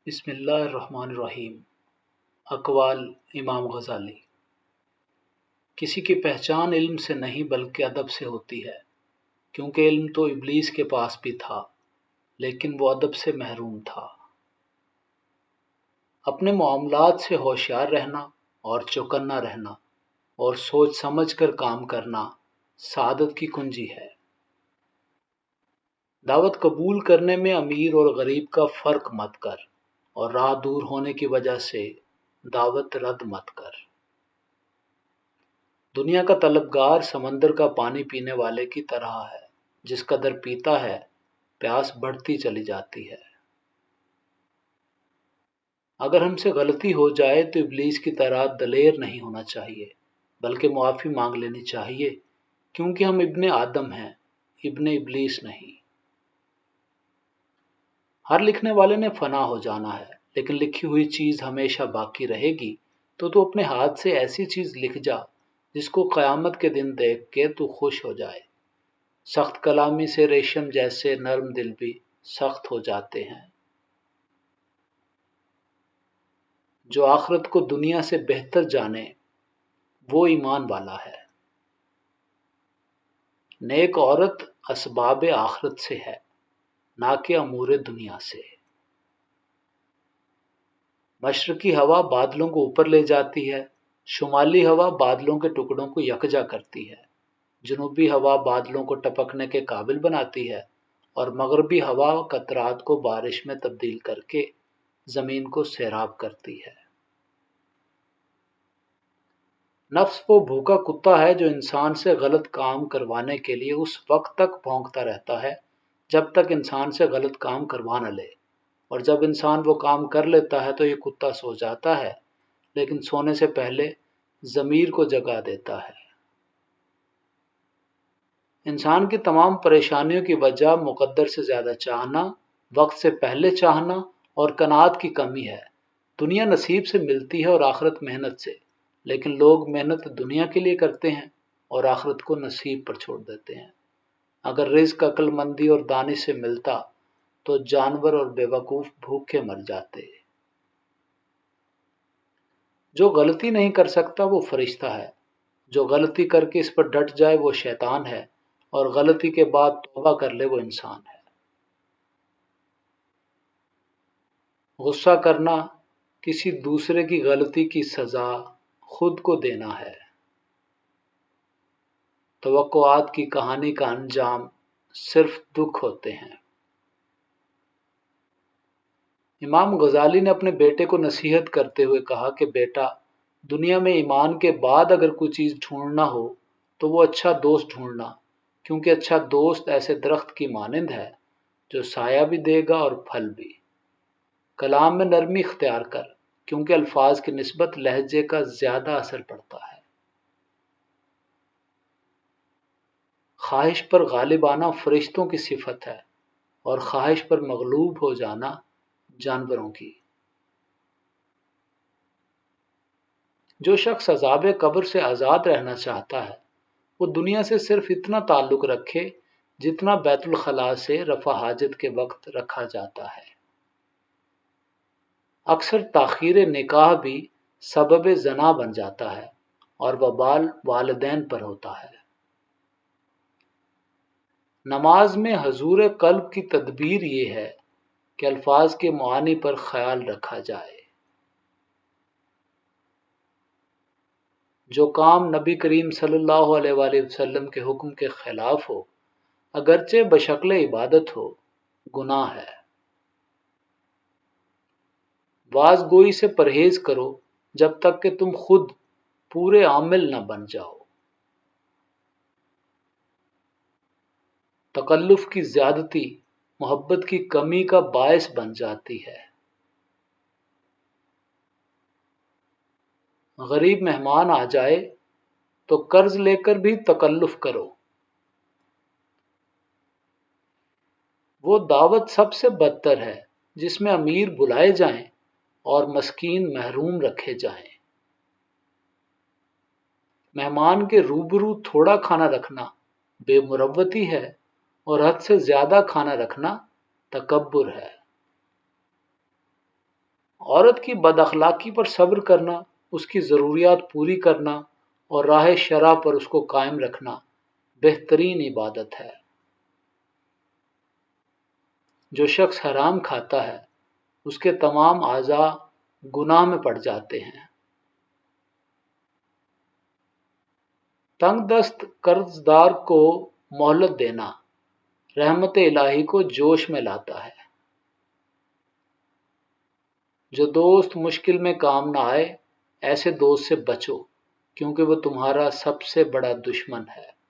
بسم اللہ الرحمن الرحیم۔ اقوال امام غزالی۔ کسی کی پہچان علم سے نہیں بلکہ ادب سے ہوتی ہے، کیونکہ علم تو ابلیس کے پاس بھی تھا لیکن وہ ادب سے محروم تھا۔ اپنے معاملات سے ہوشیار رہنا اور چوکنا رہنا اور سوچ سمجھ کر کام کرنا سعادت کی کنجی ہے۔ دعوت قبول کرنے میں امیر اور غریب کا فرق مت کر، اور راہ دور ہونے کی وجہ سے دعوت رد مت کر۔ دنیا کا طلبگار سمندر کا پانی پینے والے کی طرح ہے، جس قدر پیتا ہے پیاس بڑھتی چلی جاتی ہے۔ اگر ہم سے غلطی ہو جائے تو ابلیس کی طرح دلیر نہیں ہونا چاہیے، بلکہ معافی مانگ لینی چاہیے، کیونکہ ہم ابن آدم ہیں، ابن ابلیس نہیں۔ ہر لکھنے والے نے فنا ہو جانا ہے، لیکن لکھی ہوئی چیز ہمیشہ باقی رہے گی، تو اپنے ہاتھ سے ایسی چیز لکھ جا جس کو قیامت کے دن دیکھ کے تو خوش ہو جائے۔ سخت کلامی سے ریشم جیسے نرم دل بھی سخت ہو جاتے ہیں۔ جو آخرت کو دنیا سے بہتر جانے وہ ایمان والا ہے۔ نیک عورت اسباب آخرت سے ہے، نہ کہ امور دنیا سے۔ مشرقی ہوا بادلوں کو اوپر لے جاتی ہے، شمالی ہوا بادلوں کے ٹکڑوں کو یکجا کرتی ہے، جنوبی ہوا بادلوں کو ٹپکنے کے قابل بناتی ہے، اور مغربی ہوا قطرات کو بارش میں تبدیل کر کے زمین کو سیراب کرتی ہے۔ نفس وہ بھوکا کتا ہے جو انسان سے غلط کام کروانے کے لیے اس وقت تک بھونکتا رہتا ہے جب تک انسان سے غلط کام کروا نہ لے، اور جب انسان وہ کام کر لیتا ہے تو یہ کتا سو جاتا ہے، لیکن سونے سے پہلے ضمیر کو جگا دیتا ہے۔ انسان کی تمام پریشانیوں کی وجہ مقدر سے زیادہ چاہنا، وقت سے پہلے چاہنا اور قناعت کی کمی ہے۔ دنیا نصیب سے ملتی ہے اور آخرت محنت سے، لیکن لوگ محنت دنیا کے لیے کرتے ہیں اور آخرت کو نصیب پر چھوڑ دیتے ہیں۔ اگر رزق عقل مندی اور دانش سے ملتا تو جانور اور بیوقوف بھوکے مر جاتے۔ جو غلطی نہیں کر سکتا وہ فرشتہ ہے، جو غلطی کر کے اس پر ڈٹ جائے وہ شیطان ہے، اور غلطی کے بعد توبہ کر لے وہ انسان ہے۔ غصہ کرنا کسی دوسرے کی غلطی کی سزا خود کو دینا ہے۔ توقعات کی کہانی کا انجام صرف دکھ ہوتے ہیں۔ امام غزالی نے اپنے بیٹے کو نصیحت کرتے ہوئے کہا کہ بیٹا، دنیا میں ایمان کے بعد اگر کوئی چیز ڈھونڈنا ہو تو وہ اچھا دوست ڈھونڈنا، کیونکہ اچھا دوست ایسے درخت کی مانند ہے جو سایہ بھی دے گا اور پھل بھی۔ کلام میں نرمی اختیار کر، کیونکہ الفاظ کی نسبت لہجے کا زیادہ اثر پڑتا ہے۔ خواہش پر غالب آنا فرشتوں کی صفت ہے، اور خواہش پر مغلوب ہو جانا جانوروں کی۔ جو شخص عذاب قبر سے آزاد رہنا چاہتا ہے وہ دنیا سے صرف اتنا تعلق رکھے جتنا بیت الخلاء سے رفع حاجت کے وقت رکھا جاتا ہے۔ اکثر تاخیر نکاح بھی سبب زنا بن جاتا ہے، اور وبال والدین پر ہوتا ہے۔ نماز میں حضور قلب کی تدبیر یہ ہے کہ الفاظ کے معانی پر خیال رکھا جائے۔ جو کام نبی کریم صلی اللہ علیہ وآلہ وسلم کے حکم کے خلاف ہو، اگرچہ بشکل عبادت ہو، گناہ ہے۔ واز گوئی سے پرہیز کرو جب تک کہ تم خود پورے عامل نہ بن جاؤ۔ تکلف کی زیادتی محبت کی کمی کا باعث بن جاتی ہے۔ غریب مہمان آ جائے تو قرض لے کر بھی تکلف کرو۔ وہ دعوت سب سے بدتر ہے جس میں امیر بلائے جائیں اور مسکین محروم رکھے جائیں۔ مہمان کے روبرو تھوڑا کھانا رکھنا بے مروتی ہے، اور حد سے زیادہ کھانا رکھنا تکبر ہے۔ عورت کی بد اخلاقی پر صبر کرنا، اس کی ضروریات پوری کرنا اور راہ شرع پر اس کو قائم رکھنا بہترین عبادت ہے۔ جو شخص حرام کھاتا ہے اس کے تمام اعضاء گناہ میں پڑ جاتے ہیں۔ تنگ دست قرض دار کو مہلت دینا رحمت الہی کو جوش میں لاتا ہے۔ جو دوست مشکل میں کام نہ آئے، ایسے دوست سے بچو کیونکہ وہ تمہارا سب سے بڑا دشمن ہے۔